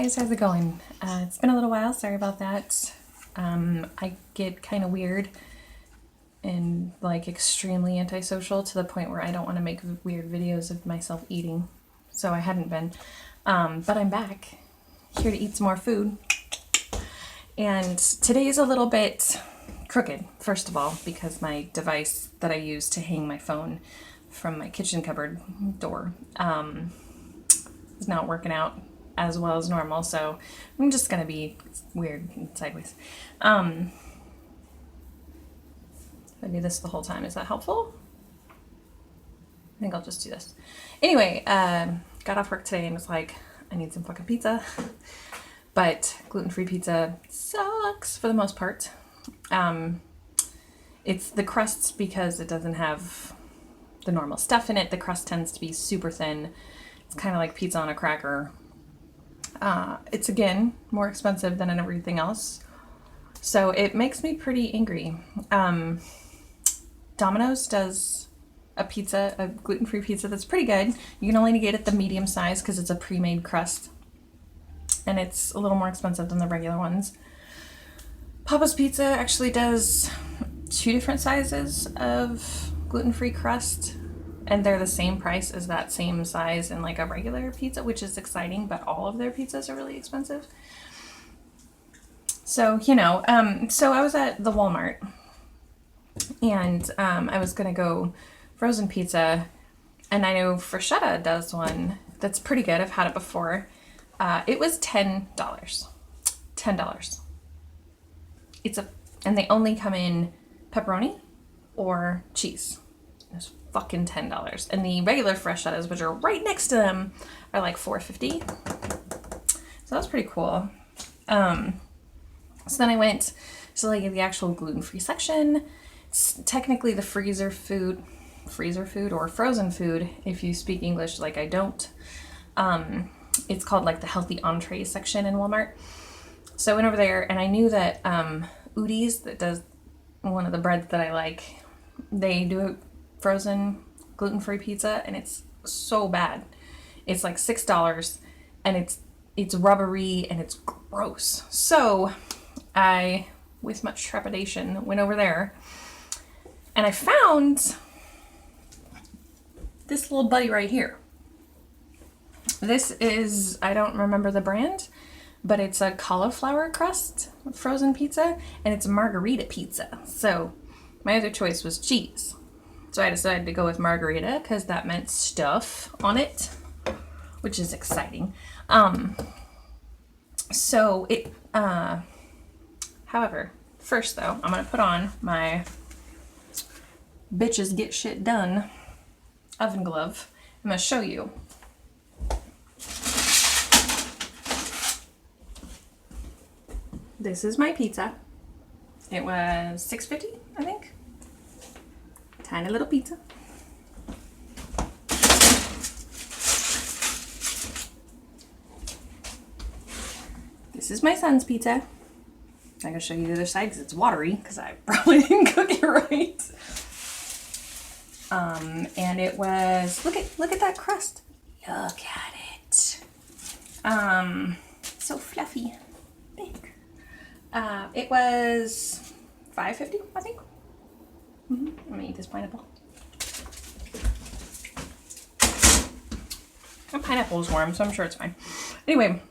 Guys, how's it going? It's been a little while, sorry about that. I get kind of weird and like extremely antisocial to the point where I don't want to make weird videos of myself eating. So I hadn't been. But I'm back here to eat some more food. And today is a little bit crooked, first of all, because my device that I use to hang my phone from my kitchen cupboard door is not working out as well as normal, so I'm just gonna be weird and sideways. I do this the whole time. Is that helpful? I think I'll just do this. Anyway, got off work today and was like, I need some fucking pizza. But gluten-free pizza sucks for the most part. It's the crusts because it doesn't have the normal stuff in it. The crust tends to be super thin. It's kind of like pizza on a cracker. It's again more expensive than everything else, so it makes me pretty angry. Domino's does a gluten-free pizza that's pretty good. You can only get it the medium size because it's a pre-made crust, and it's a little more expensive than the regular ones. Papa's Pizza actually does 2 different sizes of gluten-free crust, and they're the same price as that same size in like a regular pizza, which is exciting, but all of their pizzas are really expensive. So, so I was at the Walmart and I was gonna go frozen pizza, and I know Freshetta does one that's pretty good. I've had it before. It was $10. $10. And they only come in pepperoni or cheese. It's fucking $10. And the regular Freshettas, which are right next to them, are like $4.50. So that's pretty cool. So then I went to like the actual gluten-free section. It's technically the freezer food or frozen food if you speak English like I don't. It's called like the healthy entree section in Walmart. So I went over there and I knew that Udi's, that does one of the breads that I like, they do a frozen gluten-free pizza, and it's so bad. It's like $6 and it's rubbery and it's gross. So I, with much trepidation, went over there and I found this little buddy right here. This is, I don't remember the brand, but it's a cauliflower crust frozen pizza, and it's a margarita pizza. So my other choice was cheese. So I decided to go with margarita because that meant stuff on it, which is exciting. However, first though, I'm gonna put on my bitches get shit done oven glove. I'm gonna show you. This is my pizza. It was $6.50, I think. Tiny little pizza. This is my son's pizza. I'm gonna show you the other side because it's watery because I probably didn't cook it right. And it was, look at that crust. Look at it. So fluffy. Big. It was $5.50, I think. I'm gonna eat this pineapple. The pineapple is warm, so I'm sure it's fine. Anyway,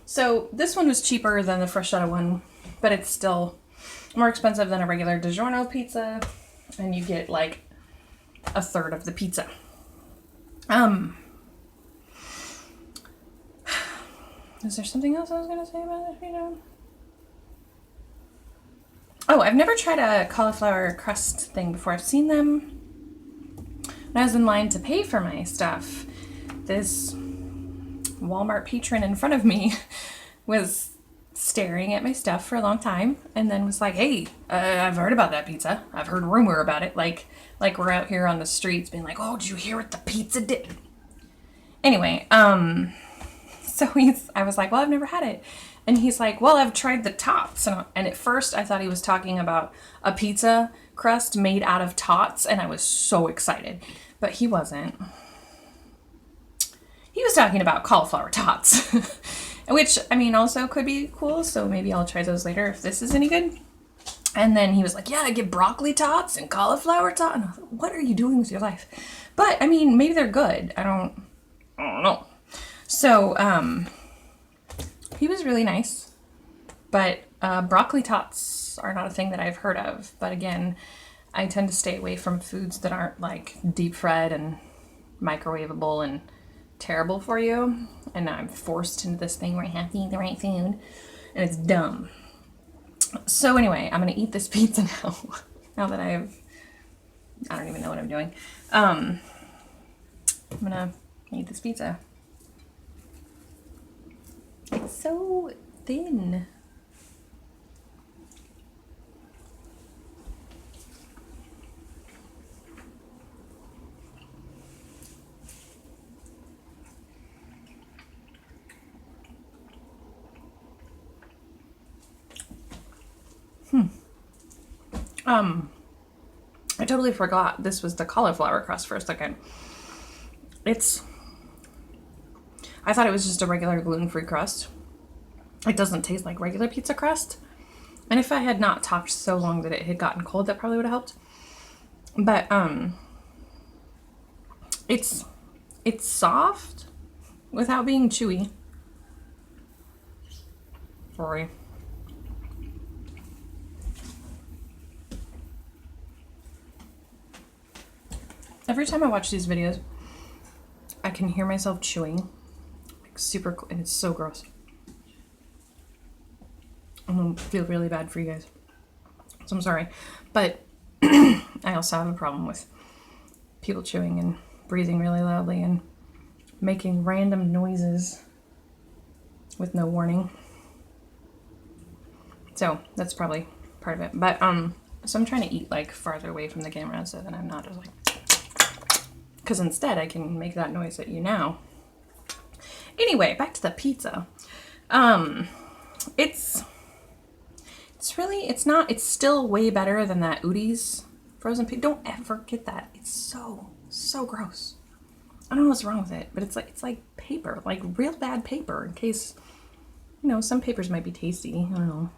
so this one was cheaper than the Freshetta one, but it's still more expensive than a regular DiGiorno pizza, and you get like a third of the pizza. Is there something else I was gonna say about this pizza? Oh, I've never tried a cauliflower crust thing before. I've seen them when I was in line to pay for my stuff. This Walmart patron in front of me was staring at my stuff for a long time and then was like, hey, I've heard about that pizza. I've heard rumor about it. Like we're out here on the streets being like, oh, did you hear what the pizza did? Anyway, so I was like, well, I've never had it. And he's like, well, I've tried the tots. And at first I thought he was talking about a pizza crust made out of tots. And I was so excited, but he wasn't. he was talking about cauliflower tots, which, I mean, also could be cool. So maybe I'll try those later if this is any good. And then he was like, yeah, I get broccoli tots and cauliflower tots. And I was like, what are you doing with your life? But, I mean, maybe they're good. I don't know. So, he was really nice. But broccoli tots are not a thing that I've heard of. But again, I tend to stay away from foods that aren't like deep fried and microwavable and terrible for you. And now I'm forced into this thing where I have to eat the right food. And it's dumb. So anyway, I'm going to eat this pizza now. Now that I don't even know what I'm doing. I'm going to eat this pizza. It's so thin. I totally forgot this was the cauliflower crust for a second. I thought it was just a regular gluten-free crust. It doesn't taste like regular pizza crust. And if I had not talked so long that it had gotten cold, that probably would have helped. But it's soft without being chewy. Sorry. Every time I watch these videos, I can hear myself chewing, like super, and it's so gross. I'm gonna feel really bad for you guys, so I'm sorry. But I also have a problem with people chewing and breathing really loudly and making random noises with no warning. So that's probably part of it. But so I'm trying to eat like farther away from the camera so that I'm not just like, because instead I can make that noise at you now. Anyway, back to the pizza. It's still way better than that Udi's frozen pizza. Don't ever get that. It's so gross. I don't know what's wrong with it, but it's like paper, like real bad paper, in case, you know, some papers might be tasty. I don't know.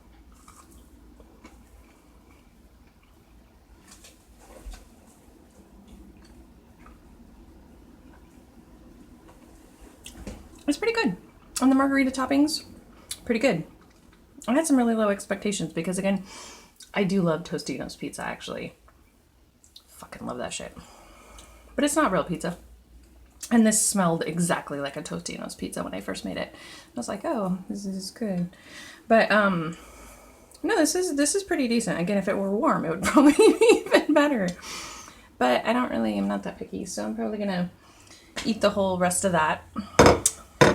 It's pretty good. And the margarita toppings, pretty good. I had some really low expectations because, again, I do love Tostino's pizza, actually. Fucking love that shit. But it's not real pizza. And this smelled exactly like a Tostino's pizza when I first made it. I was like, oh, this is good. But, no, this is pretty decent. Again, if it were warm, it would probably be even better. But I'm not that picky, so I'm probably gonna eat the whole rest of that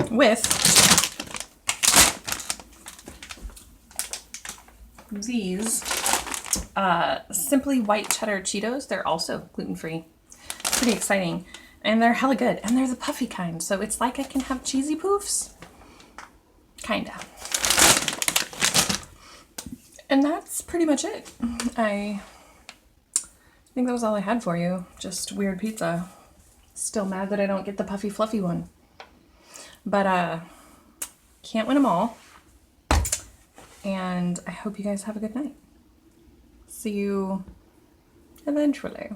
with these Simply White Cheddar Cheetos. They're also gluten-free. Pretty exciting. And they're hella good. And they're the puffy kind. So it's like I can have cheesy poofs. Kinda. And that's pretty much it. I think that was all I had for you. Just weird pizza. Still mad that I don't get the puffy fluffy one. But can't win them all. And I hope you guys have a good night. See you eventually.